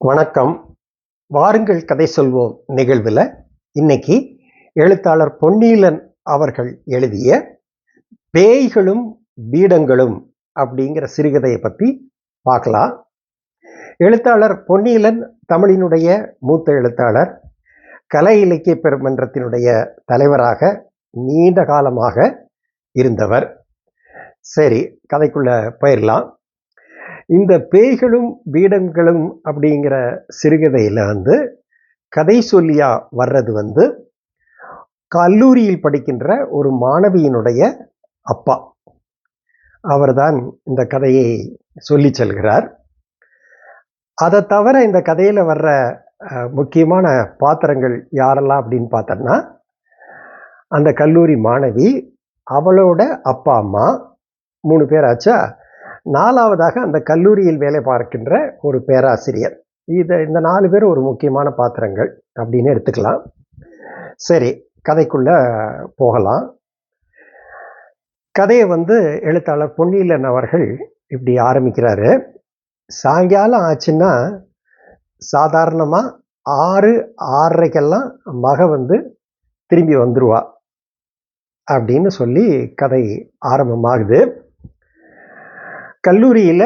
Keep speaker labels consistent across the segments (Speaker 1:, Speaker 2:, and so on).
Speaker 1: வணக்கம். வாருங்கள் கதை சொல்வோம் நிகழ்வில் இன்னைக்கு எழுத்தாளர் பொன்னீலன் அவர்கள் எழுதிய பேய்களும் பீடங்களும் அப்படிங்கிற சிறுகதையை பற்றி பார்க்கலாம். எழுத்தாளர் பொன்னீலன் தமிழினுடைய மூத்த எழுத்தாளர், கலை இலக்கிய பெருமன்றத்தினுடைய தலைவராக நீண்ட காலமாக இருந்தவர். சரி, கதைக்குள்ள போயிடலாம். இந்த பேய்களும் பீடங்களும் அப்படிங்கிற சிறுகதையில் கதை சொல்லியா வர்றது கல்லூரியில் படிக்கின்ற ஒரு மாணவியினுடைய அப்பா. அவர்தான் இந்த கதையை சொல்லி செல்கிறார். அதை தவிர இந்த கதையில் வர்ற முக்கியமான பாத்திரங்கள் யாரெல்லாம் அப்படின்னு பார்த்தோம்னா, அந்த கல்லூரி மாணவி, அவளோட அப்பா அம்மா 3 பேர் ஆச்சா. 4வதாக அந்த கல்லூரியில் வேலை பார்க்கின்ற ஒரு பேராசிரியர். இந்த 4 பேர் ஒரு முக்கியமான பாத்திரங்கள் அப்படின்னு எடுத்துக்கலாம். சரி, கதைக்குள்ள போகலாம். கதையை எழுத்தாளர் பொன்னீலன் அவர்கள் இப்படி ஆரம்பிக்கிறாரு. சாயங்காலம் ஆச்சுன்னா சாதாரணமாக 6:30க்கெல்லாம் மக திரும்பி வந்துருவா அப்படின்னு சொல்லி கதை ஆரம்பமாகுது. கல்லூரியில்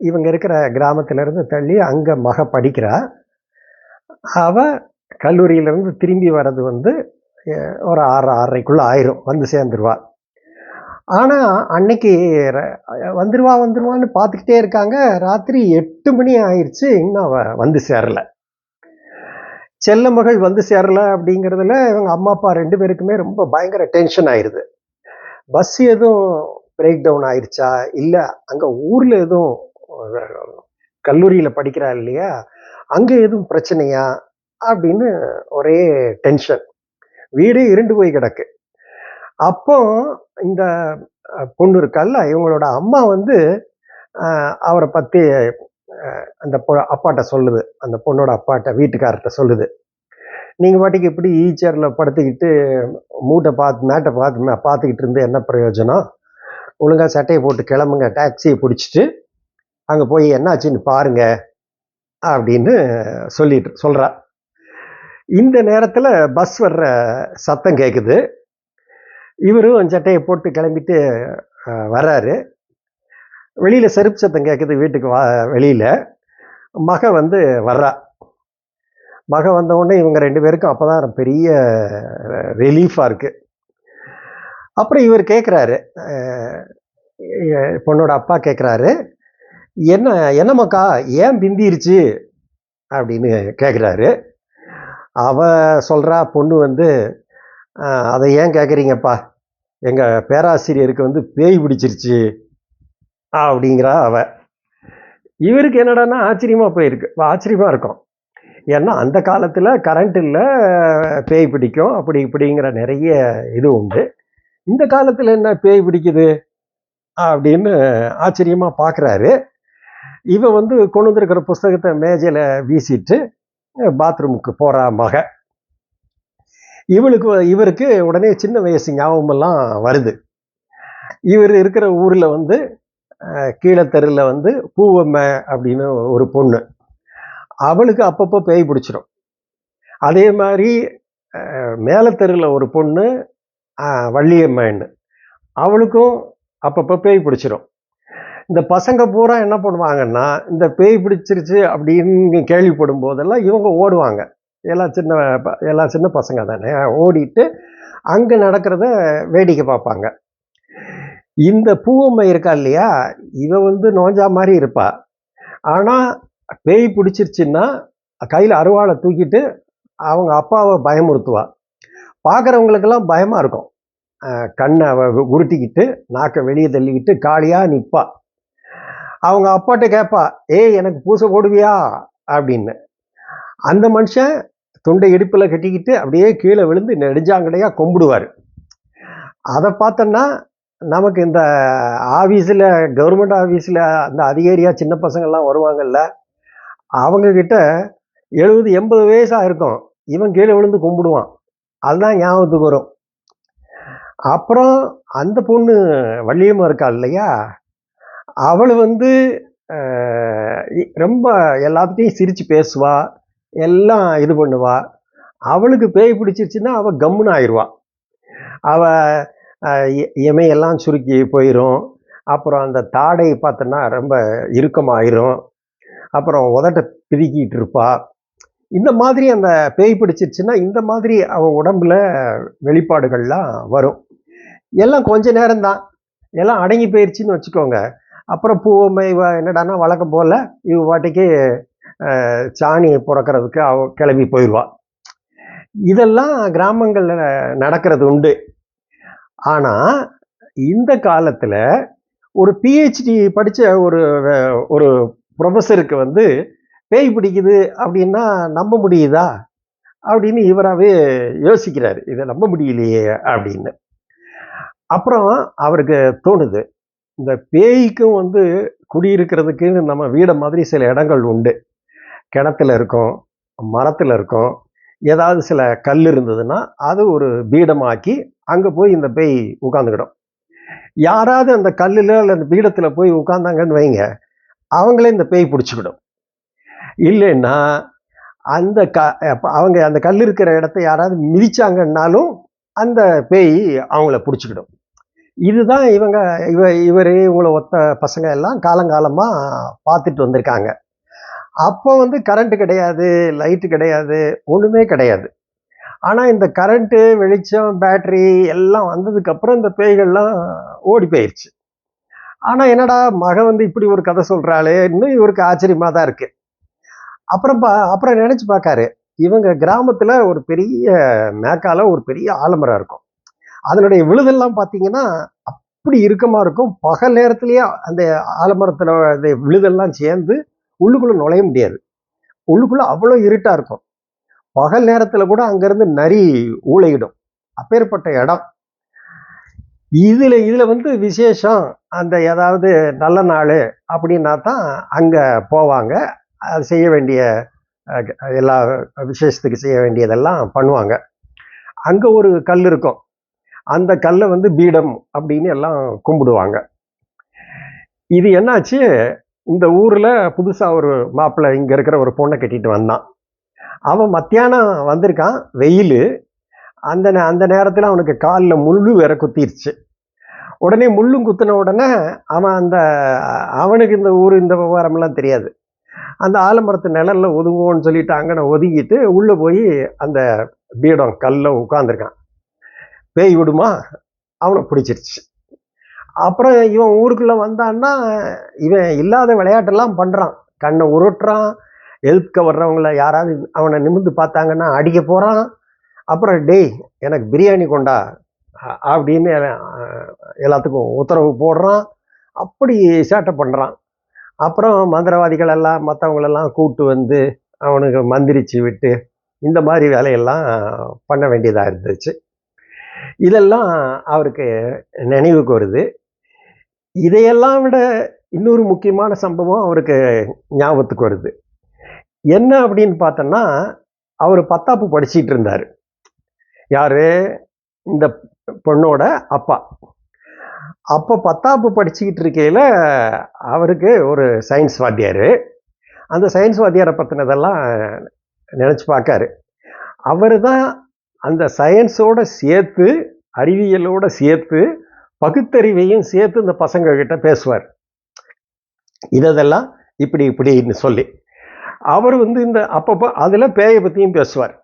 Speaker 1: இவங்க இருக்கிற கிராமத்திலேருந்து தள்ளி அங்கே மக படிக்கிறா. அவள் கல்லூரியிலேருந்து திரும்பி வர்றது ஒரு 6:30க்குள்ளே ஆயிரும், சேர்ந்துருவா. ஆனால் அன்னைக்கு வந்துருவான்னு பார்த்துக்கிட்டே இருக்காங்க. ராத்திரி 8 மணி ஆயிடுச்சு, இன்னும் அவள் சேரலை. செல்ல மகள் சேரலை அப்படிங்கிறதுல இவங்க அம்மா அப்பா 2 பேருக்குமே ரொம்ப பயங்கர டென்ஷன் ஆயிடுது. பஸ் எதுவும் பிரேக் டவுன் ஆயிடுச்சா, இல்லை அங்கே ஊரில் எதுவும் கல்லூரியில் படிக்கிறா இல்லையா, அங்கே எதுவும் பிரச்சனையா அப்படின்னு ஒரே டென்ஷன். வீடே இருண்டு போய் கிடக்கு. அப்போ இந்த பொண்ணு இருக்கல்ல, இவங்களோட அம்மா அவரை பற்றி அந்த அப்பாட்ட சொல்லுது. அந்த பொண்ணோட அப்பாட்ட, வீட்டுக்காரர்கிட்ட சொல்லுது, நீங்கள் பாட்டுக்கு இப்படி ஈச்சரில் படுத்துக்கிட்டு மேட்டை பார்த்துக்கிட்டு இருந்து என்ன பிரயோஜனம், ஒழுங்காக சட்டையை போட்டு கிளம்புங்க, டாக்ஸியை பிடிச்சிட்டு அங்கே போய் என்னாச்சுன்னு பாருங்க அப்படின்னு சொல்கிறா. இந்த நேரத்தில் பஸ் வர்ற சத்தம் கேட்குது. இவரும் சட்டையை போட்டு கிளம்பிட்டு வர்றாரு. வெளியில் செருப்பு சத்தம் கேட்குது. வீட்டுக்கு வெளியில் மக வர்றா. மக வந்த உடனே இவங்க 2 பேருக்கும் அப்போ தான் பெரிய ரிலீஃபாக இருக்குது. அப்புறம் இவர் கேட்குறாரு, பொண்ணோட அப்பா கேட்குறாரு, என்னம்மாக்கா ஏன் பிந்திருச்சு அப்படின்னு கேட்குறாரு. அவ சொல்கிறா, பொண்ணு அதை ஏன் கேட்குறீங்கப்பா, எங்கள் பேராசிரியருக்கு பேய் பிடிச்சிருச்சு அப்படிங்கிறா அவ. இவருக்கு என்னடான்னா ஆச்சரியமாக இருக்கும். ஏன்னா அந்த காலத்தில் கரண்ட் இல்லை, பேய் பிடிக்கும், அப்படி இப்படிங்கிற நிறைய இது உண்டு. இந்த காலத்தில் என்ன பேய் பிடிக்குது அப்படின்னு ஆச்சரியமாக பார்க்குறாரு. இவ கொண்டு வந்திருக்கிற புஸ்தகத்தை மேஜையில் வீசிட்டு பாத்ரூமுக்கு போகிறா மக. இவருக்கு உடனே சின்ன வயசு ஞாபகமெல்லாம் வருது. இவர் இருக்கிற ஊரில் கீழத்தெருவில் பூவம்மை அப்படின்னு ஒரு பொண்ணு, அவளுக்கு அப்பப்போ பேய் பிடிச்சிடும். அதே மாதிரி மேலத்தெருவில் ஒரு பொண்ணு வள்ளியம்மைன்னு, அவளுக்கும் அப்பப்போ பேய் பிடிச்சிடும். இந்த பசங்க பூரா என்ன பண்ணுவாங்கன்னா, இந்த பேய் பிடிச்சிருச்சு அப்படின்னு கேள்விப்படும் போதெல்லாம் இவங்க ஓடுவாங்க. எல்லாம் சின்ன பசங்க தானே, ஓடிட்டு அங்கே நடக்கிறத வேடிக்கை பார்ப்பாங்க. இந்த பூவம்மை இருக்கா இல்லையா, இவ நோஞ்சா மாதிரி இருப்பா. ஆனால் பேய் பிடிச்சிருச்சுன்னா கையில் அருவாளை தூக்கிட்டு அவங்க அப்பாவை பயமுறுத்துவா. பார்க்குறவங்களுக்கெல்லாம் பயமாக இருக்கும். கண்ணை உருட்டிக்கிட்டு நாக்கை வெளியே தள்ளிக்கிட்டு காளியாக நிற்பா. அவங்க அப்பாட்ட கேட்பா, ஏய் எனக்கு பூசை போடுவியா அப்படின்னு. அந்த மனுஷன் துண்டை இடுப்பில் கட்டிக்கிட்டு அப்படியே கீழே விழுந்து நெடுஞ்சாங்கடையாக கும்பிடுவார். அதை பார்த்தோன்னா நமக்கு இந்த ஆஃபீஸில், கவர்மெண்ட் ஆஃபீஸில் அந்த அதிகாரியாக சின்ன பசங்கள்லாம் வருவாங்கல்ல, அவங்கக்கிட்ட 70-80 வயசாக இருக்கும், இவன் கீழே விழுந்து கும்பிடுவான். அதுதான் ஞாபகத்துக்கு வரும். அப்புறம் அந்த பொண்ணு வள்ளியம்மா இருக்கா இல்லையா, அவள் ரொம்ப எல்லாத்துட்டையும் சிரித்து பேசுவா, எல்லாம் இது பண்ணுவா. அவளுக்கு பேய் பிடிச்சிருச்சுன்னா அவள் கம்முன்னு ஆயிடுவா. அவள் இமையெல்லாம் சுருக்கி போயிடும். அப்புறம் அந்த தாடை பார்த்தோன்னா ரொம்ப இறுக்கமாயிரும். அப்புறம் உதட்ட பிதுக்கிட்டு இருப்பா. இந்த மாதிரி அந்த பேய் பிடிச்சிருச்சுன்னா இந்த மாதிரி அவள் உடம்புல வெளிப்பாடுகள்லாம் வரும். எல்லாம் கொஞ்ச நேரம்தான், எல்லாம் அடங்கி போயிடுச்சின்னு வச்சுக்கோங்க. அப்புறம் பூவை என்னடான்னா வழக்கம் போல் இவ பாட்டிக்கு சாணி புறக்கிறதுக்கு அவ கிளம்பி போயிடுவா. இதெல்லாம் கிராமங்களில் நடக்கிறது உண்டு. ஆனால் இந்த காலத்தில் ஒரு பிஹெச்டி படித்த ஒரு ப்ரொஃபஸருக்கு வந்து பேய் பிடிக்குது அப்படின்னா நம்ப முடியுதா அப்படின்னு இவராகவே யோசிக்கிறாரு. இதை நம்ப முடியலையே அப்படின்னு. அப்புறம் அவருக்கு தோணுது, இந்த பேய்க்கும் வந்து குடியிருக்கிறதுக்குன்னு நம்ம வீடை மாதிரி சில இடங்கள் உண்டு. கிணத்துல இருக்கும், மரத்தில் இருக்கும், ஏதாவது சில கல் இருந்ததுன்னா அது ஒரு பீடமாக்கி அங்கே போய் இந்த பேய் உட்காந்துக்கிடும். யாராவது அந்த கல்லில் அல்ல அந்த பீடத்தில் போய் உட்காந்தாங்கன்னு வைங்க, அவங்களே இந்த பேய் பிடிச்சிக்கிடும். இல்லைன்னா அந்த அவங்க அந்த கல் இருக்கிற இடத்த யாராவது மிதிச்சாங்கன்னாலும் அந்த பேய் அவங்கள பிடிச்சிக்கிடும். இதுதான் இவங்களை ஒத்த பசங்க எல்லாம் காலங்காலமாக பார்த்துட்டு வந்திருக்காங்க. அப்போ வந்து கரண்ட்டு கிடையாது, லைட்டு கிடையாது, ஒன்றுமே கிடையாது. ஆனால் இந்த கரண்ட்டு, வெளிச்சம், பேட்டரி எல்லாம் வந்ததுக்கப்புறம் இந்த பேய்கள்லாம் ஓடி போயிடுச்சு. ஆனால் என்னடா மகன் வந்து இப்படி ஒரு கதை சொல்கிறாளே, இன்னும் இவருக்கு ஆச்சரியமாக தான் இருக்குது. அப்புறம் நினச்சி பார்க்காரு, இவங்க கிராமத்தில் ஒரு பெரிய மேக்கால ஒரு பெரிய ஆலமரம் இருக்கும். அதனுடைய விழுதெல்லாம் பார்த்தீங்கன்னா அப்படி இறுக்கமாக இருக்கும். பகல் நேரத்துலேயே அந்த ஆலமரத்தில் அந்த விழுதெல்லாம் சேர்ந்து உள்ளுக்குள்ளே நுழைய முடியாது. உள்ளுக்குள்ளே அவ்வளோ இருட்டாக இருக்கும். பகல் நேரத்தில் கூட அங்கேருந்து நரி ஊளையிடும். அப்பேற்பட்ட இடம். இதில் வந்து விசேஷம், அந்த ஏதாவது நல்ல நாள் அப்படின்னா தான் அங்கே போவாங்க. அது செய்ய வேண்டிய எல்லா விசேஷத்துக்கு செய்ய வேண்டியதெல்லாம் பண்ணுவாங்க. அங்கே ஒரு கல் இருக்கும். அந்த கல்லை வந்து பீடம் அப்படின்னு எல்லாம் கும்பிடுவாங்க. இது என்னாச்சு, இந்த ஊரில் புதுசாக ஒரு மாப்பிள்ளை இங்கே இருக்கிற ஒரு பொண்ணை கட்டிட்டு வந்தான். அவன் மத்தியானம் வந்திருக்கான், வெயில். அந்த நேரத்தில் அவனுக்கு காலில் முள்ளு வேற குத்திருச்சு. உடனே முள்ளும் குத்தின உடனே அவனுக்கு இந்த ஊர் இந்த விவகாரம்லாம் தெரியாது. அந்த ஆலமரத்து நிழலில் ஒதுங்குவோன்னு சொல்லிட்டு அங்கனை ஒதுங்கிட்டு உள்ளே போய் அந்த பீடம் கல்ல உட்காந்துருக்கான். பேய் விடுமா, அவனை பிடிச்சிருச்சு. அப்புறம் இவன் ஊருக்குள்ளே வந்தான்னா இவன் இல்லாத விளையாட்டெல்லாம் பண்ணுறான். கண்ணை உருட்டுறான், எதிர்க்க வர்றவங்கள யாராவது அவனை நிமிர்ந்து பார்த்தாங்கன்னா அடிக்க போகிறான். அப்புறம் டேய் எனக்கு பிரியாணி கொண்டா அப்படின்னு எல்லாத்துக்கும் உத்தரவு போடுறான். அப்படி சேட்டை பண்ணுறான். அப்புறம் மந்திரவாதிகள் எல்லாம் மற்றவங்களெல்லாம் கூப்பிட்டு வந்து அவனுக்கு மந்திரிச்சு விட்டு இந்த மாதிரி வேலையெல்லாம் பண்ண வேண்டியதாக இருந்துச்சு. இதெல்லாம் அவருக்கு நினைவுக்கு வருது. இதையெல்லாம் விட இன்னொரு முக்கியமான சம்பவம் அவருக்கு ஞாபகத்துக்கு வருது. என்ன அப்படின்னு பார்த்தோன்னா, அவர் 10ஆப்பு படிச்சிட்டு இருந்தார். யாரு? இந்த பொண்ணோட அப்பா. அப்போ 10ஆப்பு படிச்சுக்கிட்டு இருக்கையில் அவருக்கு ஒரு சயின்ஸ் வாத்தியார். அந்த சயின்ஸ் வாத்தியாரை பற்றினதெல்லாம் நினச்சி பார்க்காரு. அவர் தான் அந்த சயின்ஸோடு சேர்த்து, அறிவியலோடு சேர்த்து, பகுத்தறிவையும் சேர்த்து இந்த பசங்கக்கிட்ட பேசுவார். இதெல்லாம் இப்படின்னு சொல்லி அவர் வந்து இந்த அப்பப்போ அதில் பேயை பற்றியும் பேசுவார்.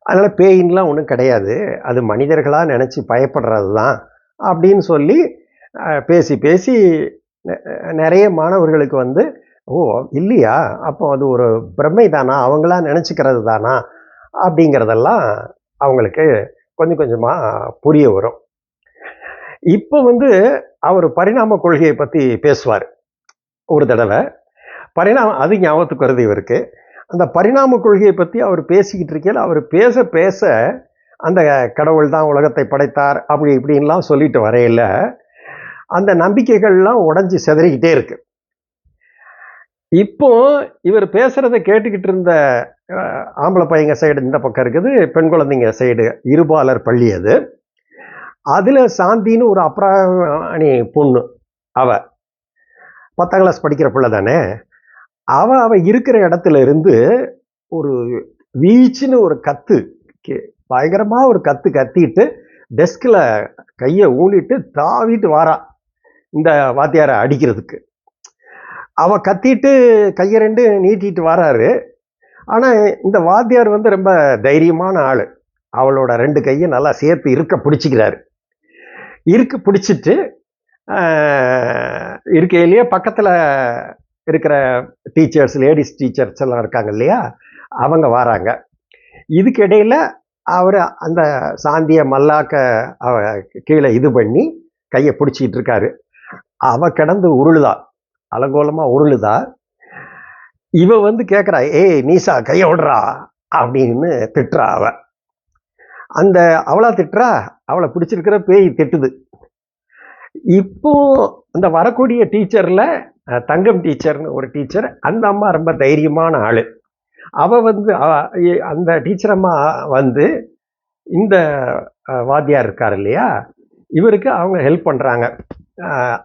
Speaker 1: அதனால் பேயின்லாம் ஒன்றும் கிடையாது, அது மனிதர்களாக நினச்சி பயப்படுறது தான் அப்படின்னு சொல்லி பேசி நிறைய மாணவர்களுக்கு வந்து, ஓ இல்லையா, அப்போ அது ஒரு பிரமை தானா, அவங்களா நினச்சிக்கிறது தானா அப்படிங்கிறதெல்லாம் அவங்களுக்கு கொஞ்சம் கொஞ்சமாக புரிய வரும். இப்போ வந்து அவர் பரிணாம கொள்கையை பற்றி பேசுவார் ஒரு தடவை. அது ஞாபகத்துக்கு வருது இவருக்கு. அந்த பரிணாம கொள்கையை பற்றி அவர் பேசிக்கிட்டு இருக்கையில் அவர் பேச அந்த கடவுள் தான் உலகத்தை படைத்தார் அப்படி இப்படின்லாம் சொல்லிட்டு வரையில அந்த நம்பிக்கைகள்லாம் உடஞ்சி சிதறிக்கிட்டே இருக்கு. இப்போ இவர் பேசுறதை கேட்டுக்கிட்டு இருந்த ஆம்பளை பையங்க சைடு இந்த பக்கம் இருக்குது, பெண் குழந்தைங்க சைடு இருபாலர் பள்ளி அது. அதில் சாந்தின்னு ஒரு அப்ராணி பொண்ணு, அவ 10ஆம் கிளாஸ் படிக்கிற பிள்ளை தானே. அவ இருக்கிற இடத்துல இருந்து ஒரு வீச்சுன்னு ஒரு கத்து, பயங்கரமா ஒரு கத்து கத்திட்டு டெஸ்க்ல கையை ஊனிட்டு தாவிட்டு வாரா இந்த வாத்தியாரை அடிக்கிறதுக்கு. அவ கத்திட்டு கையை ரெண்டு நீட்டிட்டு வராரு. ஆனா இந்த வாத்தியார் வந்து ரொம்ப தைரியமான ஆளு. அவளோட 2 கையை நல்லா சேர்த்து இருக்க பிடிச்சிக்கிறாரு. இருக்க பிடிச்சிட்டு இருக்கையிலேயே பக்கத்துல இருக்கிற டீச்சர்ஸ், லேடிஸ் டீச்சர்ஸ் எல்லாம் இருக்காங்க இல்லையா, அவங்க வராங்க. இதுக்கு இடையில அவர் அந்த சாந்திய மல்லாக்க அவ கீழே இது பண்ணி கையை பிடிச்சிட்டு இருக்காரு. அவ கிடந்து உருளுதா, அலங்கோலமா உருளுதா. இவ வந்து கேட்குறா, ஏய் நீசா கையை விடுறா அப்படின்னு திட்டுறா. அந்த அவளா திட்டுறா, அவளை பிடிச்சிருக்கிற பேய் திட்டுது. இப்போ இந்த வரக்கூடிய டீச்சர்ல தங்கம் டீச்சர்னு ஒரு டீச்சர், அந்த அம்மா ரொம்ப தைரியமான ஆளு. அவ வந்து அந்த டீச்சர் அம்மா வந்து இந்த வாத்தியார் இருக்கார் இல்லையா, இவருக்கு அவங்க ஹெல்ப் பண்றாங்க.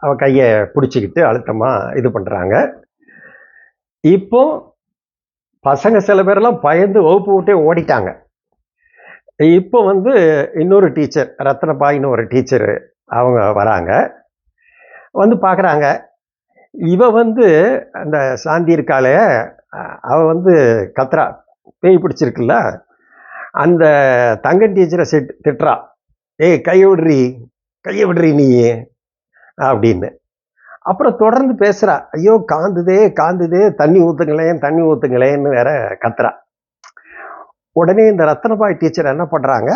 Speaker 1: அவ கையை பிடிச்சிக்கிட்டு அழுத்தமா இது பண்றாங்க. இப்போ பசங்க சில பேரெல்லாம் பயந்து வகுப்பு விட்டே ஓடிட்டாங்க. இப்போ வந்து இன்னொரு டீச்சர், ரத்னபாயின்னு ஒரு டீச்சர், அவங்க வராங்க. வந்து பார்க்குறாங்க. இவ வந்து அந்த சாந்தி இருக்காளே, அவ வந்து கத்ரா, பேய் பிடிச்சிருக்குல்ல, அந்த தங்கம் டீச்சரை திட்டுறா, ஏய் கையை விடுறி நீ அப்படின்னு. அப்புறம் தொடர்ந்து பேசுறா, ஐயோ காந்துதே தண்ணி ஊத்துங்களேன்னு வேற கத்துறா. உடனே இந்த ரத்னபாய் டீச்சர் என்ன பண்றாங்க,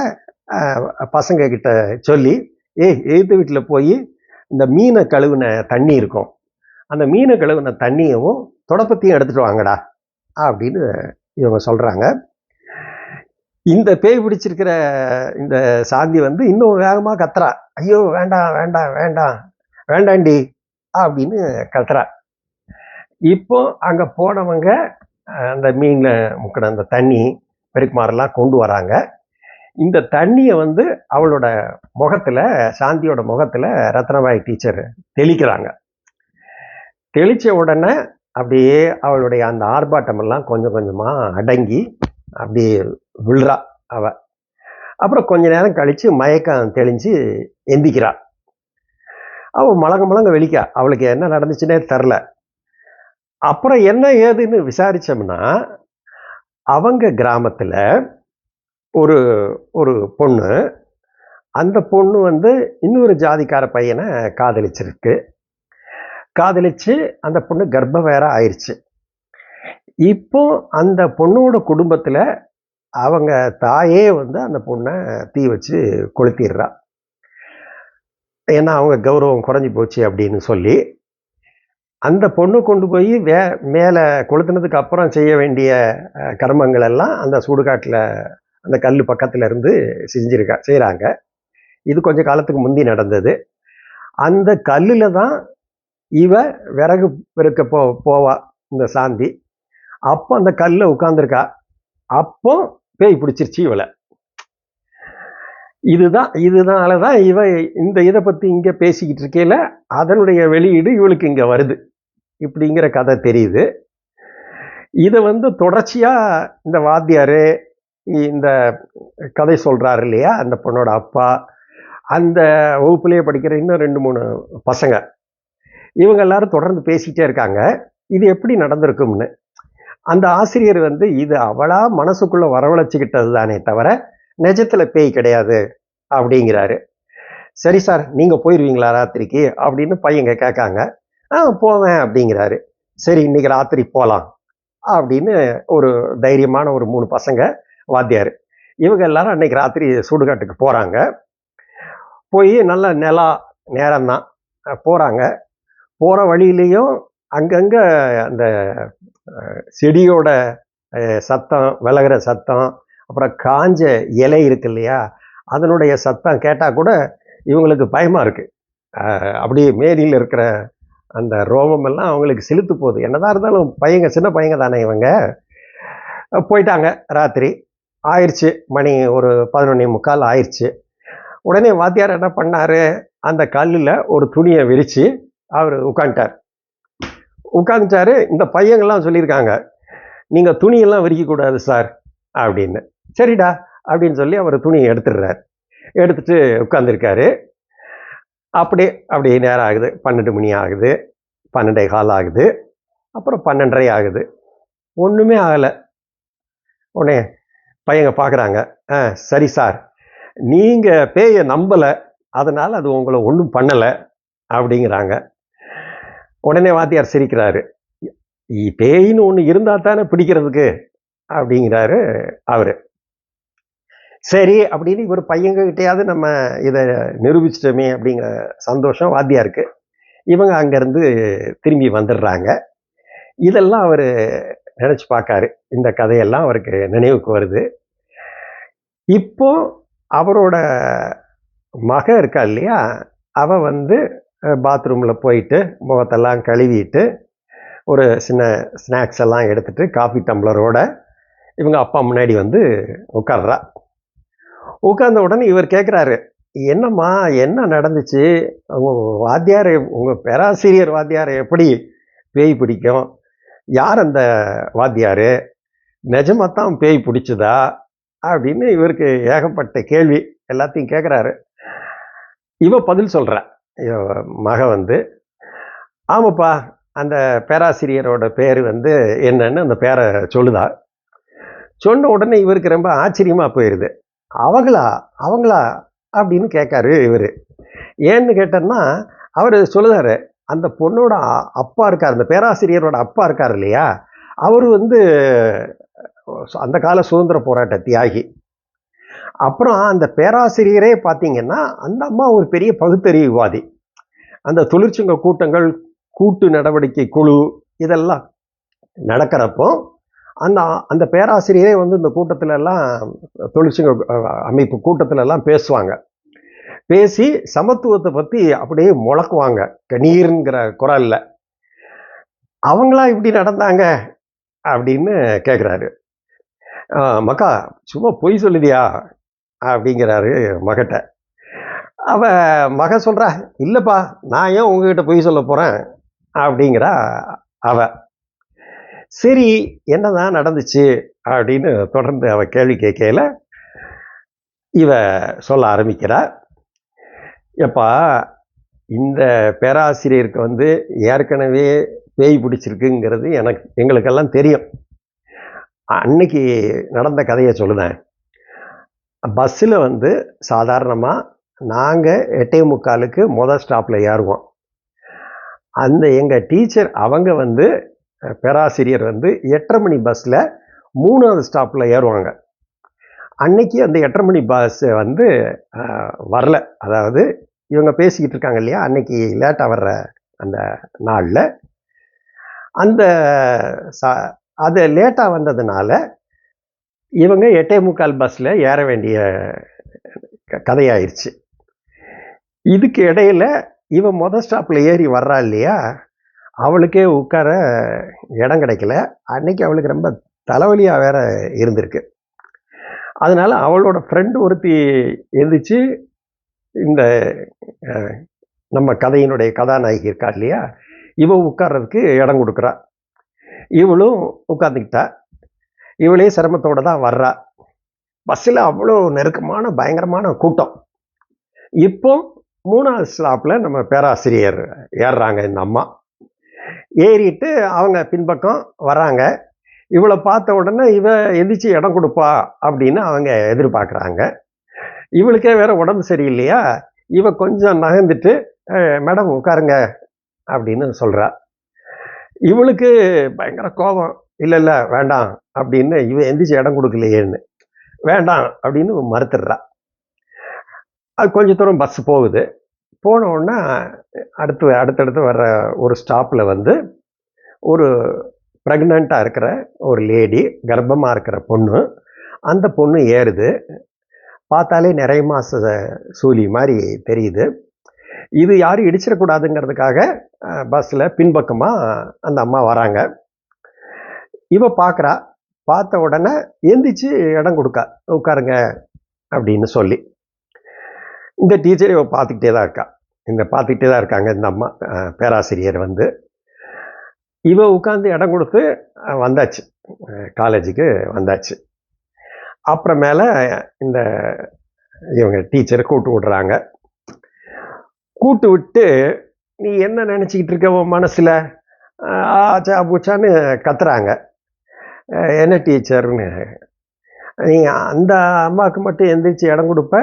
Speaker 1: பசங்க கிட்ட சொல்லி, எய்த்து வீட்டில் போய் இந்த மீனை கழுவுன தண்ணி இருக்கும், அந்த மீனை கழுவுன தண்ணியும் தொடப்பத்தையும் எடுத்துட்டு வாங்கடா அப்படின்னு இவங்க சொல்றாங்க. இந்த பேய் பிடிச்சிருக்கிற இந்த சாந்தி வந்து இன்னும் வேகமா கத்துறா, ஐயோ வேண்டாண்டி அப்படின்னு கத்துறா. இப்போ அங்க போனவங்க அந்த மீன்ல முக்கின அந்த தண்ணி பெருக்குமாரெல்லாம் கொண்டு வராங்க. இந்த தண்ணியை வந்து அவளோட முகத்துல, சாந்தியோட முகத்துல ரத்னபாய் டீச்சர் தெளிக்கிறாங்க. தெளிச்ச உடனே அப்படியே அவளுடைய அந்த ஆர்ப்பாட்டம் எல்லாம் கொஞ்சம் கொஞ்சமா அடங்கி அப்படியே விழுறா அவ. அப்புறம் கொஞ்ச நேரம் கழிச்சு மயக்கம் தெளிஞ்சு எந்திக்கிறா. அவ மலங்க வெளிக்கா, அவளுக்கு என்ன நடந்துச்சுன்னே தெரில. அப்புறம் என்ன ஏதுன்னு விசாரிச்சோம்னா, அவங்க கிராமத்துல ஒரு ஒரு பொண்ணு, அந்த பொண்ணு வந்து இன்னொரு ஜாதிக்கார பையனை காதலிச்சு அந்த பொண்ணு கர்ப்பம் வேற ஆயிடுச்சு. இப்போ அந்த பொண்ணோட குடும்பத்துல அவங்க தாயே வந்து அந்த பொண்ணை தீ வச்சு கொளுத்திடுறா. ஏன்னா அவங்க கௌரவம் குறைஞ்சி போச்சு அப்படின்னு சொல்லி அந்த பொண்ணு கொண்டு போய் மேலே கொளுத்துனதுக்கு அப்புறம் செய்ய வேண்டிய கர்மங்கள் எல்லாம் அந்த சுடுகாட்டில் அந்த கல் பக்கத்துல இருந்து செய்கிறாங்க. இது கொஞ்ச காலத்துக்கு முந்தி நடந்தது. அந்த கல்லுல தான் இவ விறகு பெருக்க போவா இந்த சாந்தி. அப்போ அந்த கல்ல உட்கார்ந்துருக்கா. அப்போ பேய் பிடிச்சிருச்சு இவளை. இதனாலதான் இவ இந்த இதை பத்தி இங்க பேசிக்கிட்டு இருக்கையில அதனுடைய வெளியீடு இவளுக்கு இங்க வருது இப்படிங்கிற கதை தெரியுது. இதை வந்து தொடர்ச்சியா இந்த வாத்தியாரு இந்த கதை சொல்றாரு இல்லையா, அந்த பொண்ணோட அப்பா, அந்த வகுப்புலேயே படிக்கிற இன்னும் 2-3 பசங்க, இவங்க எல்லாரும் தொடர்ந்து பேசிக்கிட்டே இருக்காங்க இது எப்படி நடந்திருக்கும்னு. அந்த ஆசிரியர் வந்து இது அவளா மனசுக்குள்ள வரவழைச்சுக்கிட்டது தானே தவிர நிஜத்துல பேய் கிடையாது அப்படிங்கிறாரு. சரி சார், நீங்க போயிருவீங்களா ராத்திரிக்கு அப்படின்னு பையங்க கேட்காங்க. போவேன் அப்படிங்கிறாரு. சரி இன்னைக்கு ராத்திரி போலாம் அப்படின்னு ஒரு தைரியமான ஒரு 3 பசங்க, வாத்தியார், இவங்க எல்லாரும் அன்னைக்கு ராத்திரி சுடுகாட்டுக்கு போறாங்க. போய் நல்ல நேரம்தான் போறாங்க. போற வழியிலையும் அங்கங்க அந்த செடியோட சத்தம், விலகிற சத்தம், அப்புறம் காஞ்ச இலை இருக்கு இல்லையா, அதனுடைய சத்தம் கேட்டா கூட இவங்களுக்கு பயமா இருக்கு. அப்படியே மேனியில் இருக்கிற அந்த ரோமம் எல்லாம் அவங்களுக்கு செலுத்து போகுது. என்னதான் இருந்தாலும் பையங்க, சின்ன பையங்க தானே இவங்க. போயிட்டாங்க. ராத்திரி ஆயிடுச்சு, மணி ஒரு 11:45 ஆயிடுச்சு. உடனே வாத்தியார் என்ன பண்ணாரு, அந்த கல்லில் ஒரு துணியை விரிச்சு அவர் உட்காந்துட்டார். உட்காந்துட்டாரு. இந்த பையங்கள்லாம் சொல்லியிருக்காங்க, நீங்கள் துணியெல்லாம் விரிக்கக்கூடாது சார் அப்படின்னு. சரிடா அப்படின்னு சொல்லி அவர் துணியை எடுத்துடுறார். எடுத்துட்டு உட்காந்துருக்காரு. அப்படியே நேரம் ஆகுது. 12 மணி ஆகுது, 12:15 ஆகுது, அப்புறம் 12:30 ஆகுது. ஒன்றுமே ஆகலை. உடனே பையங்க பார்க்குறாங்க. சரி சார், நீங்கள் பேயை நம்பலை, அதனால் அது உங்களை ஒன்றும் பண்ணலை அப்படிங்கிறாங்க. உடனே வாத்தியார் சிரிக்கிறாரு. பேயின்னு ஒன்று இருந்தால் தானே பிடிக்கிறதுக்கு அப்படிங்கிறாரு அவர். சரி அப்படின்னு இவர் பையங்ககிட்டையாவது நம்ம இதை நிரூபிச்சிட்டோமே அப்படிங்கிற சந்தோஷம் வாத்தியாருக்கு. இவங்க அங்கேருந்து திரும்பி வந்துடுறாங்க. இதெல்லாம் அவர் நினச்சி பார்க்காரு. இந்த கதையெல்லாம் அவருக்கு நினைவுக்கு வருது. இப்போ அவரோட மக இருக்கா இல்லையா, அவள் வந்து பாத்ரூமில் போயிட்டு முகத்தெல்லாம் கழுவிட்டு ஒரு சின்ன ஸ்நாக்ஸ் எல்லாம் எடுத்துகிட்டு காஃபி டம்ளரோட இவங்க அப்பா முன்னாடி வந்து உட்கார்றா. உட்கார்ந்த உடனே இவர் கேட்குறாரு, என்னம்மா என்ன நடந்துச்சு? வாத்தியார், உங்கள் பேராசிரியர் வாத்தியார் எப்படி பேய் பிடிக்கும்? யார் அந்த வாத்தியார்? நிஜமாத்தான் பேய் பிடிச்சதா அப்படின்னு இவருக்கு ஏகப்பட்ட கேள்வி எல்லாத்தையும் கேட்குறாரு. இவ பதில் சொல்கிறா. மக வந்து, ஆமாப்பா, அந்த பேராசிரியரோட பேர் வந்து என்னன்னு அந்த பேரை சொல்லுதா. சொன்ன உடனே இவருக்கு ரொம்ப ஆச்சரியமாக போயிடுது. அவங்களா அப்படின்னு கேட்காரு இவர். ஏன்னு கேட்டோன்னா அவர் சொல்லுதாரு, அந்த பொண்ணோட அப்பா இருக்கார், அந்த பேராசிரியரோட அப்பா இருக்கார் இல்லையா, அவர் வந்து அந்த கால சுதந்திர போராட்ட தியாகி. அப்புறம் அந்த பேராசிரியரே பார்த்தீங்கன்னா அந்த அம்மா ஒரு பெரிய பகுத்தறிவுவாதி. அந்த தொழிற்சங்க கூட்டங்கள், கூட்டு நடவடிக்கை குழு இதெல்லாம் நடக்கிறப்போ அந்த பேராசிரியரே வந்து இந்த கூட்டத்துல எல்லாம், தொழிற்சங்க அமைப்பு கூட்டத்துல எல்லாம் பேசுவாங்க. பேசி சமத்துவத்தை பற்றி அப்படியே முழக்குவாங்க கணீர்ங்கிற குரல்ல. அவங்களா இப்படி நடந்தாங்க அப்படின்னு கேட்குறாரு. மக்கா சும்மா பொய் சொல்லுதியா அப்படிங்கிறாரு மகட்ட. அவ மக சொல்கிறா, இல்லைப்பா, நான் ஏன் உங்ககிட்ட பொய் சொல்ல போகிறேன் அப்படிங்கிறா அவ. சரி, என்னதான் நடந்துச்சு அப்படின்னு தொடர்ந்து அவ கேள்வி கேட்கல இவ சொல்ல ஆரம்பிக்கிறா. எப்பா, இந்த பேராசிரியருக்கு வந்து ஏற்கனவே பேய் பிடிச்சிருக்குங்கிறது எங்களுக்கெல்லாம் தெரியும். அன்னைக்கு நடந்த கதையை சொல்லுதேன். பஸ்ஸில் வந்து சாதாரணமாக நாங்கள் 8:45 முதல் ஸ்டாப்பில் ஏறுவோம். அந்த எங்கள் டீச்சர் அவங்க வந்து பேராசிரியர் வந்து 8:30 மணி பஸ்ஸில் 3வது ஸ்டாப்பில் ஏறுவாங்க. அன்னைக்கு அந்த 8:30 மணி பஸ் வந்து வரல. அதாவது இவங்க பேசிக்கிட்டு இருக்காங்க இல்லையா, அன்னைக்கு லேட்டாக வர்ற அந்த நாளில் அது லேட்டாக வந்ததுனால இவங்க 8:45 பஸ்ஸில் ஏற வேண்டிய கதையாயிருச்சு. இதுக்கு இடையில இவன் முதல் ஸ்டாப்பில் ஏறி வர்றா இல்லையா, அவளுக்கே உட்கார இடம் கிடைக்கல. அன்னைக்கு அவளுக்கு ரொம்ப தலைவலியாக வேற இருந்திருக்கு. அதனால அவளோட ஃப்ரெண்டு ஒருத்தி எழுந்திரிச்சு இந்த நம்ம கதையினுடைய கதாநாயகி இருக்கா இல்லையா, இவ உட்கார்றதுக்கு இடம் கொடுக்குறா. இவளும் உட்காந்துக்கிட்டா. இவளே சிரமத்தோடு தான் வர்றா. பஸ்ஸில் அவ்வளோ நெருக்கமான பயங்கரமான கூட்டம். இப்போ 3வது ஸ்டாப்பில் நம்ம பேராசிரியர் ஏறுறாங்க. இந்த அம்மா ஏறிட்டு அவங்க பின்பக்கம் வராங்க. இவளை பார்த்த உடனே இவ எந்திரிச்சு இடம் கொடுப்பா அப்படின்னு அவங்க எதிர்பார்க்குறாங்க. இவளுக்கே வேற உடம்பு சரியில்லையா, இவ கொஞ்சம் நகர்ந்துட்டு மேடம் உட்காருங்க அப்படின்னு சொல்கிறா. இவளுக்கு பயங்கர கோபம். இல்லை வேண்டாம் அப்படின்னு இவ எந்திரிச்சு இடம் கொடுக்கலையேன்னு வேண்டாம் அப்படின்னு மறுத்துடுறா. அது கொஞ்சம் தூரம் பஸ் போகுது. போன உடனே அடுத்தடுத்து வர்ற ஒரு ஸ்டாப்பில் வந்து ஒரு ப்ரெக்னெண்ட்டாக இருக்கிற ஒரு லேடி, கர்ப்பமாக இருக்கிற பொண்ணு, அந்த பொண்ணு ஏறுது. பார்த்தாலே நிறைய மாத சூலி மாதிரி தெரியுது. இது யாரும் இடிச்சிடக்கூடாதுங்கிறதுக்காக பஸ்ஸில் பின்பக்கமாக அந்த அம்மா வராங்க. இவ பார்க்குறா. பார்த்த உடனே எந்திரிச்சு இடம் கொடுக்கா, உட்காருங்க அப்படின்னு சொல்லி. இந்த டீச்சர் இவ பார்த்துக்கிட்டே தான் இருக்காங்க இந்த அம்மா பேராசிரியர் வந்து. இவ உட்காந்து இடம் கொடுத்து வந்தாச்சு, காலேஜுக்கு வந்தாச்சு. அப்புறமேல இந்த இவங்க டீச்சரை கூட்டு விடுறாங்க. கூட்டு விட்டு, நீ என்ன நினச்சிக்கிட்டு இருக்க உன் மனசில், ஆச்சா பூச்சான்னு கத்துறாங்க. என்ன டீச்சர்னு, நீ அந்த அம்மாவுக்கு மட்டும் எந்திரிச்சு இடம் கொடுப்ப,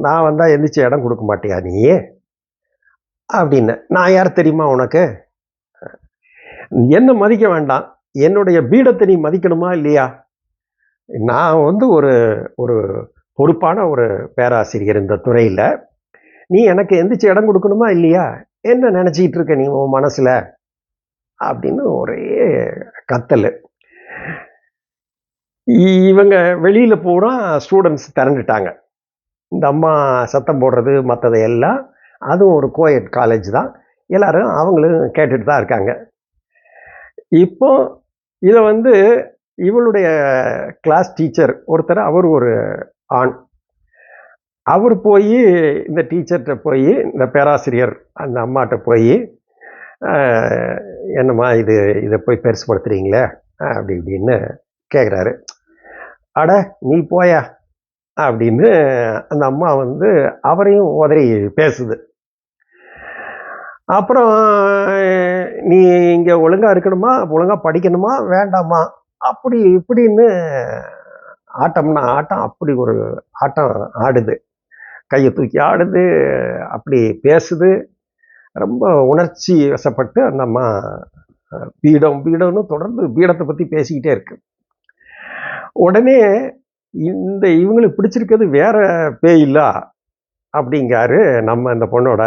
Speaker 1: நான் வந்தால் எந்திரிச்சு இடம் கொடுக்க மாட்டியா நீ அப்படின்னு. நான் யார் தெரியுமா உனக்கு? என்ன மதிக்க வேண்டாம், என்னுடைய பீடத்தை நீ மதிக்கணுமா இல்லையா? நான் வந்து ஒரு ஒரு பொறுப்பான ஒரு பேராசிரியர் இந்த துறையில். நீ எனக்கு எந்திரிச்சு இடம் கொடுக்கணுமா இல்லையா? என்ன நினச்சிக்கிட்டு இருக்க நீ உன் மனசில் அப்படின்னு ஒரே கத்தல். இவங்க வெளியில் போனால் ஸ்டூடெண்ட்ஸ் திரண்டுட்டாங்க. இந்த அம்மா சத்தம் போடுறது மற்றதை எல்லாம், அதுவும் ஒரு கோயட் காலேஜ் தான், எல்லாரும் அவங்களும் கேட்டுட்டு தான் இருக்காங்க. இப்போ இதை வந்து இவளுடைய கிளாஸ் டீச்சர் ஒருத்தர், அவர் ஒரு ஆண், அவர் போய் இந்த டீச்சர்கிட்ட போய், இந்த பேராசிரியர் அந்த அம்மாட்ட போய், என்னம்மா இதை போய் பெருசுப்படுத்துறீங்களே அப்படி இப்படின்னு கேட்குறாரு. அட நீ போயா அப்படின்னு அந்த அம்மா வந்து அவரையும் உதறி பேசுது. அப்புறம் நீ இங்கே ஒழுங்காக இருக்கணுமா, ஒழுங்காக படிக்கணுமா வேண்டாமா அப்படி இப்படின்னு ஆட்டம்னா ஆட்டம், அப்படி ஒரு ஆட்டம் ஆடுது, கையை தூக்கி ஆடுது, அப்படி பேசுது. ரொம்ப உணர்ச்சி வசப்பட்டு அந்த அம்மா பீடம்னு தொடர்ந்து பீடத்தை பற்றி பேசிக்கிட்டே இருக்கு. உடனே இவங்களுக்கு பிடிச்சிருக்கிறது வேற பேய் இல்ல அப்படிங்காரு நம்ம இந்த பொண்ணோட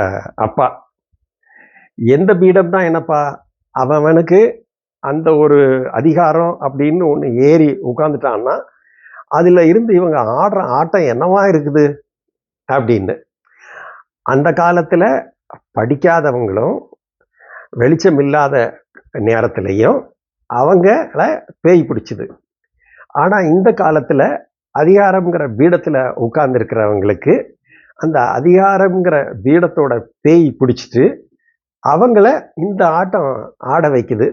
Speaker 1: அப்பா. எந்த பீடம் தான் என்னப்பா, அவனுக்கு அந்த ஒரு அதிகாரம் அப்படின்னு ஒன்று ஏறி உட்காந்துட்டான்னா அதில் இருந்து இவங்க ஆடுற ஆட்டம் என்னவா இருக்குது அப்படின்னு. அந்த காலத்தில் படிக்காதவங்களும் வெளிச்சம் இல்லாத நேரத்திலையும் அவங்கள பேய் பிடிச்சிது. ஆனால் இந்த காலத்தில் அதிகாரம்ங்கிற பீடத்தில் உட்கார்ந்துருக்கிறவங்களுக்கு அந்த அதிகாரம்ங்கிற பீடத்தோட பேய் பிடிச்சிட்டு அவங்கள இந்த ஆட்டம் ஆட வைக்குது.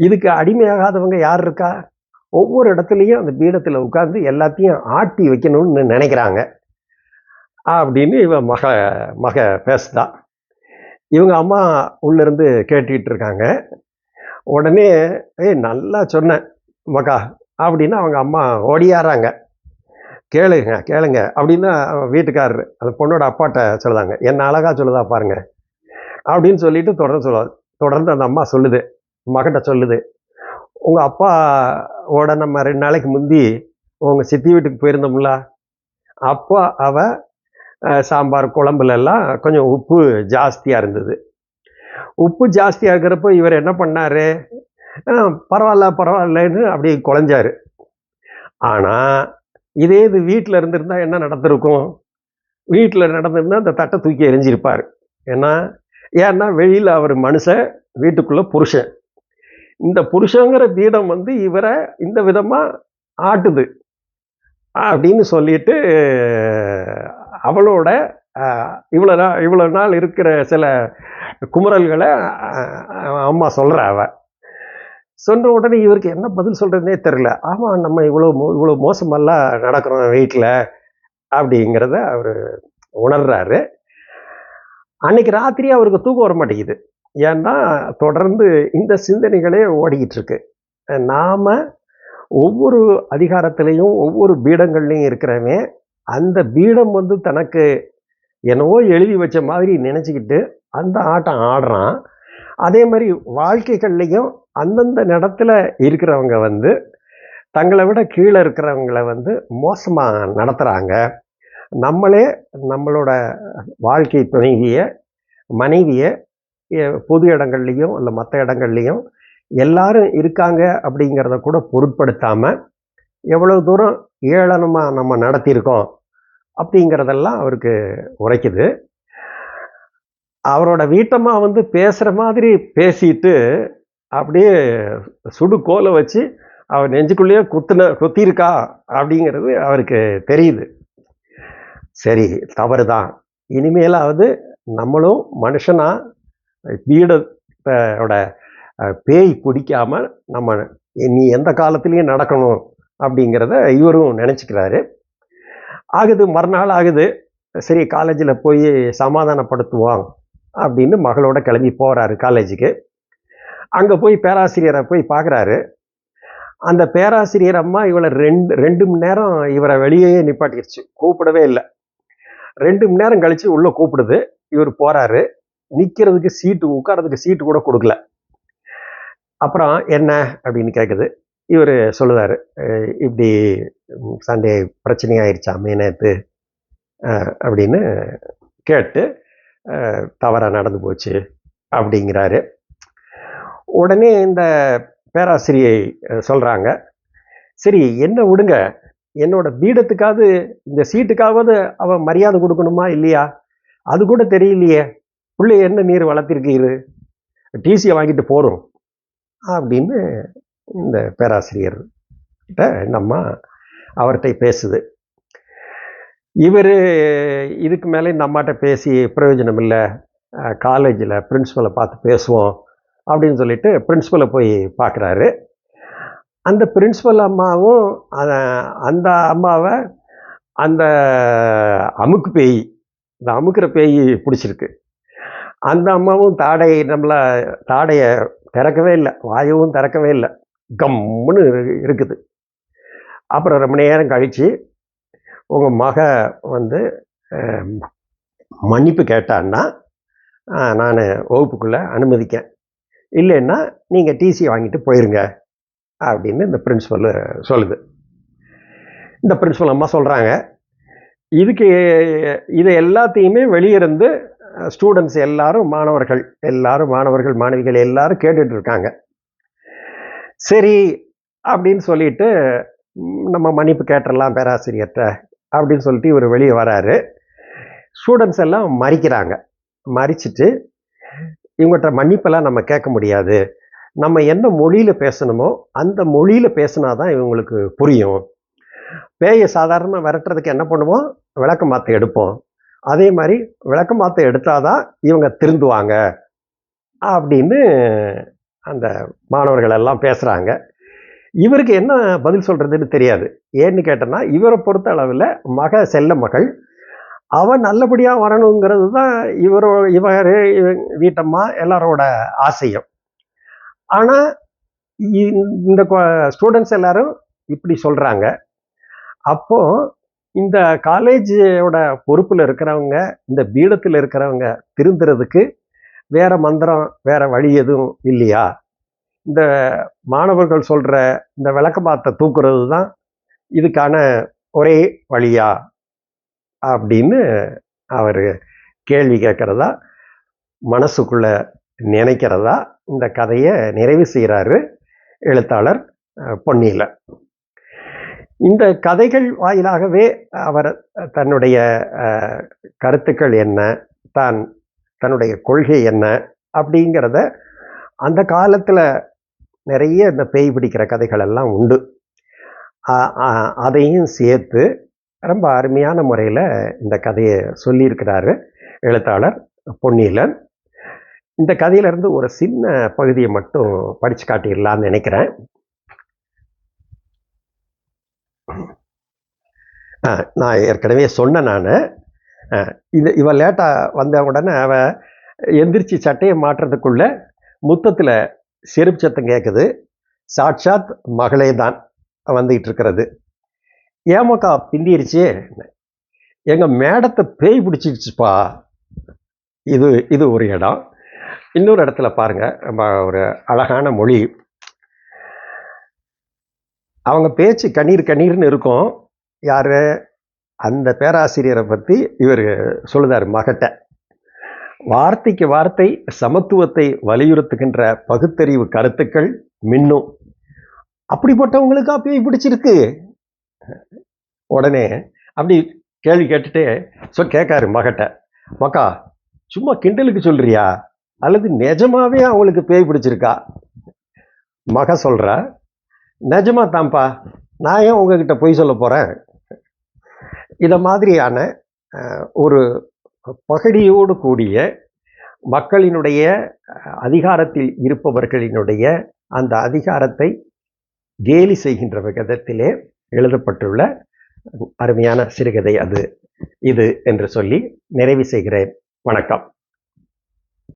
Speaker 1: இதுக்கு அடிமையாகாதவங்க யார் இருக்கா? ஒவ்வொரு இடத்துலையும் அந்த பீடத்தில் உட்கார்ந்து எல்லாத்தையும் ஆட்டி வைக்கணும்னு நினைக்கிறாங்க அப்படின்னு மக பேசுதா. இவங்க அம்மா உள்ளிருந்து கேட்டுக்கிட்டு இருக்காங்க. உடனே நல்லா சொன்னேன் மகா அப்படின்னு அவங்க அம்மா ஓடியாராங்க. கேளுங்க அப்படின்னு வீட்டுக்காரரு அந்த பொண்ணோட அப்பாட்ட சொல்லுதாங்க. என்ன அழகா சொல்லுதா பாருங்க அப்படின்னு சொல்லிட்டு தொடர்ந்து அந்த அம்மா சொல்லுது, மகட்ட சொல்லுது, உங்கள் அப்பாவோட நம்ம 2 நாளைக்கு முந்தி உங்கள் சித்தி வீட்டுக்கு போயிருந்தோம்ல, அப்போ சாம்பார் குழம்புல எல்லாம் கொஞ்சம் உப்பு ஜாஸ்தியாக இருந்தது. உப்பு ஜாஸ்தியாக இருக்கிறப்போ இவர் என்ன பண்ணார், பரவாயில்லன்னு அப்படி குழஞ்சாரு. ஆனால் இதே இது வீட்டில் இருந்திருந்தா என்ன நடந்திருக்கும்? வீட்டில் நடந்திருந்தா அந்த தட்டை தூக்கி எரிஞ்சிருப்பார். ஏன்னா வெளியில் அவர் மனுஷன், வீட்டுக்குள்ளே புருஷன். இந்த புருஷங்கிற பீடம் வந்து இவரை இந்த விதமாக ஆட்டுது அப்படின்னு சொல்லிட்டு அவளோட இவ்வளோ நாள் இருக்கிற சில குமுறல்களை அம்மா சொல்கிற. சொன்ன உடனே இவருக்கு என்ன பதில் சொல்கிறதுனே தெரில. ஆமாம், நம்ம இவ்வளோ மோசமெல்லாம் நடக்கிறோம் வீட்டில் அப்படிங்கிறத அவர் உணர்றாரு. அன்னைக்கு ராத்திரி அவருக்கு தூக்கம் வர மாட்டேங்குது. ஏன்னா தொடர்ந்து இந்த சிந்தனைகளே ஓடிக்கிட்டு இருக்கு. நாம் ஒவ்வொரு அதிகாரத்திலையும் ஒவ்வொரு பீடங்கள்லையும் இருக்கிறவன் அந்த பீடம் வந்து தனக்கு என்னவோ எழுதி வச்ச மாதிரி நினச்சிக்கிட்டு அந்த ஆட்டம் ஆடுறான். அதே மாதிரி வாழ்க்கைகள்லையும் அந்தந்த இடத்துல இருக்கிறவங்க வந்து தங்களை விட கீழே இருக்கிறவங்களை வந்து மோசமாக நடத்துகிறாங்க. நம்மளே நம்மளோட வாழ்க்கை துணைவியை, மனைவியை பொது இடங்கள்லையும் இல்லை மற்ற இடங்கள்லையும் எல்லாரும் இருக்காங்க அப்படிங்கிறத கூட பொருட்படுத்தாமல் எவ்வளோ தூரம் ஏளனமாக நம்ம நடத்தியிருக்கோம் அப்படிங்கிறதெல்லாம் அவருக்கு உரைக்குது. அவரோட வீட்டம்மா வந்து பேசுகிற மாதிரி பேசிட்டு அப்படியே சுடு கோலை வச்சு அவர் நெஞ்சுக்குள்ளேயே குத்திருக்கா அப்படிங்கிறது அவருக்கு தெரியுது. சரி, தவறு தான். இனிமேலாவது நம்மளும் மனுஷனா பீடத்தோட பேய் பிடிக்காம நம்ம நீ எந்த காலத்துலேயும் நடக்கணும் அப்படிங்கிறத இவரும் நினச்சிக்கிறாரு. ஆகுது, மறுநாள் ஆகுது. சரி, காலேஜில் போய் சமாதானப்படுத்துவான் அப்படின்னு மகளோட கிளம்பி போகிறாரு காலேஜுக்கு. அங்கே போய் பேராசிரியரை போய் பார்க்குறாரு. அந்த பேராசிரியர் அம்மா இவளை ரெண்டு மணி நேரம் இவரை வெளியே நிப்பாட்டிருச்சு, கூப்பிடவே இல்லை. 2 மணி நேரம் கழிச்சு உள்ள கூப்பிடுது. இவர் போறாரு. நிக்கிறதுக்கு சீட்டு, உட்கார்றதுக்கு சீட்டு கூட கொடுக்கல. அப்புறம் என்ன அப்படின்னு கேட்குது. இவர் சொல்லுவாரு, இப்படி சண்டே பிரச்சனையாயிருச்சாமே நேற்று அப்படின்னு கேட்டு தவறாக நடந்து போச்சு அப்படிங்கிறாரு. உடனே இந்த பேராசிரியை சொல்றாங்க, சரி என்ன விடுங்க, என்னோட பீடத்துக்காவது இந்த சீட்டுக்காவது அவன் மரியாதை கொடுக்கணுமா இல்லையா, அது கூட தெரியலையே, பிள்ளை என்ன நீர் வளர்த்திருக்கீரு, டிசியை வாங்கிட்டு போறோம் அப்படின்னு இந்த பேராசிரியர் கிட்ட நம்ம அவர்கிட்ட பேசுது. இவர் இதுக்கு மேலே இந்த அம்மாட்ட பேசி பிரயோஜனம் இல்லை, காலேஜில் பிரின்ஸிபலை பார்த்து பேசுவோம் அப்படின்னு சொல்லிட்டு பிரின்ஸிபலை போய் பார்க்குறாரு. அந்த பிரின்ஸிபல் அம்மாவும் அந்த அம்மாவை அந்த அமுக்கு பேய், இந்த அமுக்கிற பேய் பிடிச்சிருக்கு. அந்த அம்மாவும் தாடையை திறக்கவே இல்லை, வாயவும் திறக்கவே இல்லை, கம்முன்னு இருக்குது. அப்புறம் ரொம்ப நேரம் கழித்து உங்கள் மக வந்து மன்னிப்பு கேட்டான்னா நான் வகுப்புக்குள்ளே அனுமதிக்கேன், இல்லைன்னா நீங்கள் டிசி வாங்கிட்டு போயிருங்க அப்படின்னு இந்த பிரின்ஸிபல் சொல்லுது. இந்த பிரின்ஸிபல் அம்மா சொல்கிறாங்க, இது எல்லாத்தையுமே வெளியிருந்து ஸ்டூடெண்ட்ஸ் எல்லாரும் மாணவர்கள் மாணவிகள் எல்லாரும் கேட்டுட்டு இருக்காங்க. சரி அப்படின்னு சொல்லிட்டு நம்ம மன்னிப்பு கேட்டுடலாம் பேராசிரியர்கிட்ட அப்படின்னு சொல்லிட்டு இவர் வெளியே வராரு. ஸ்டூடெண்ட்ஸ் எல்லாம் மறிச்சிட்டு இவங்ககிட்ட மன்னிப்பெல்லாம் நம்ம கேட்க முடியாது, நம்ம என்ன மொழியில் பேசணுமோ அந்த மொழியில் பேசினாதான் இவங்களுக்கு புரியும். பேயை சாதாரணமாக விரட்டுறதுக்கு என்ன பண்ணுவோம், விளக்க மாற்ற எடுப்போம், அதே மாதிரி விளக்க மாற்ற எடுத்தாதான் இவங்க திருந்துவாங்க அப்படின்னு அந்த மாணவர்கள் எல்லாம் பேசுகிறாங்க. இவருக்கு என்ன பதில் சொல்கிறதுன்னு தெரியாது. ஏன்னு கேட்டோன்னா, இவரை பொறுத்த அளவில் செல்ல மகள் அவன் நல்லபடியாக வரணுங்கிறது தான் இவர் வீட்டம்மா எல்லாரோட ஆசையும். ஆனால் இந்த ஸ்டூடெண்ட்ஸ் எல்லாரும் இப்படி சொல்கிறாங்க. அப்போது இந்த காலேஜோட பொறுப்பில் இருக்கிறவங்க, இந்த பீடத்தில் இருக்கிறவங்க திருந்துறதுக்கு வேற மந்திரம், வேற வழி எதுவும் இல்லையா, இந்த மாணவர்கள் சொல்கிற இந்த விளக்கமாத்த தூக்குறது தான் இதுக்கான ஒரே வழியா அப்படின்னு அவர் கேள்வி கேட்குறதா, மனசுக்குள்ள நினைக்கிறதா இந்த கதையை நிறைவு செய்கிறாரு எழுத்தாளர் பொன்னியிலன். இந்த கதைகள் வாயிலாகவே அவர் தன்னுடைய கருத்துக்கள் என்ன, தன்னுடைய கொள்கை என்ன அப்படிங்கிறத, அந்த காலத்தில் நிறைய இந்த பேய் பிடிக்கிற கதைகள் எல்லாம் உண்டு, அதையும் சேர்த்து ரொம்ப அருமையான முறையில் இந்த கதையை சொல்லியிருக்கிறாரு எழுத்தாளர் பொன்னியிலன். இந்த கதையிலேருந்து ஒரு சின்ன பகுதியை மட்டும் படித்து காட்டிடலான்னு நினைக்கிறேன். நான் ஏற்கனவே சொன்னேன், இவ லேட்டாக வந்த உடனே அவள் எந்திரிச்சு சட்டையை மாட்டுறதுக்குள்ள முத்தத்தில் செருப்பு சத்தம் கேட்குது. சாட்சாத் மகளே தான் வந்துகிட்டு இருக்கிறது. ஏமாக்கா பிந்திருச்சு, எங்கள் மேடத்தை பேய் பிடிச்சிருச்சுப்பா. இது ஒரு இடம். இன்னொரு இடத்துல பாருங்க, ரொம்ப ஒரு அழகான மொழி. அவங்க பேச்சு கண்ணீர்னு இருக்கும். யாரு, அந்த பேராசிரியரை பற்றி இவர் சொல்லுதார் மகட்ட. வார்த்தைக்கு வார்த்தை சமத்துவத்தை வலியுறுத்துகின்ற பகுத்தறிவு கருத்துக்கள் மின்னும். அப்படிப்பட்டவங்களுக்கா பேய் பிடிச்சிருக்கு? உடனே அப்படி கேள்வி கேட்டுட்டு கேட்காரு மகட்ட, மக்கா சும்மா கிண்டலுக்கு சொல்றியா அல்லது நிஜமாவே அவங்களுக்கு பேய் பிடிச்சிருக்கா? மக சொல்ற, நிஜமா தான்ப்பா, நான் ஏன் உங்ககிட்ட பொய் சொல்ல போறேன். இத மாதிரியான ஒரு பகடியோடு கூடிய மக்களினுடைய அதிகாரத்தில் இருப்பவர்களினுடைய அந்த அதிகாரத்தை கேலி செய்கின்ற விதத்திலே எழுதப்பட்டுள்ள அருமையான சிறுகதை இது என்று சொல்லி நிறைவு செய்கிறேன். வணக்கம்.